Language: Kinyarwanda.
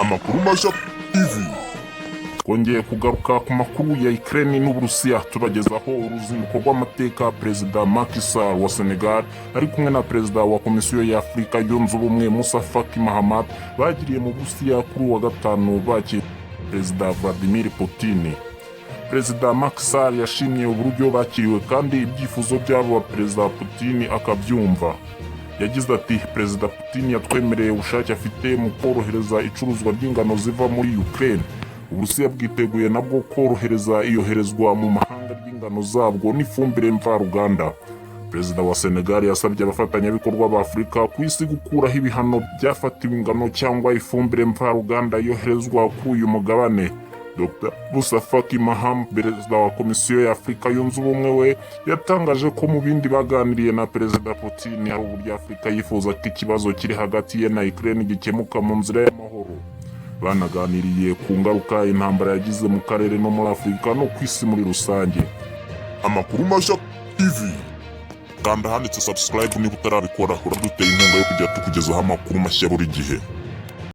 Amakuru mashya TV. Twongeye kugaruka ku makuru ya Ukraine n'Uburusiya tubagezaho uruzinduko rw'amateka Perezida Macky Sall wa Senegal ari kumwe na Perezida wa Komisiyo ya Afurika yunze ubumwe Musa Faki Mahamat bagiriye mu Burusiya kuri wa gatanu bakiriye Perezida Vladimir Putin. Perezida Macky Sall yashimye uburyo bakiriwe kandi ibyifuzo by'abo Perezida Putin akabyumva. Yagize ati Perezida Putin yatwemereye ubushake afite mu korohereza icuruzwa ry'ingano ziva muri Ukraine. Uburusiya bwiteguye nabwo korohereza iyoherezwa mu mahanga ry'ingano zabwo n'ifumbire mvaruganda. Perezida wa Senegal yasabye abafatanyabikorwa ba Afurika ku isi gukuraho ibihano byafatiwe ingano cyangwa ifumbire mvaruganda yoherezwa kuri uyu mugabane. Dr. Musa Faki Mahamat, perezida wa Komisiyo ya Afurika yunze ubumwe we, yatangaje ko mu bindi baganiriye na Perezida Putin hari uburyo Afurika yifuza ko ikibazo kiri hagati ye na Ukraine gikemuka mu nzira y'amahoro. Banaganiriye ku ngaruka intambara yagize mu karere no muri Afurika no ku isi muri rusange. Amakuru mashya TV. Kanda handitse subscribe niba utarabikora, uradutera inkunga yo kujya tukugezaho amakuru mashya buri gihe.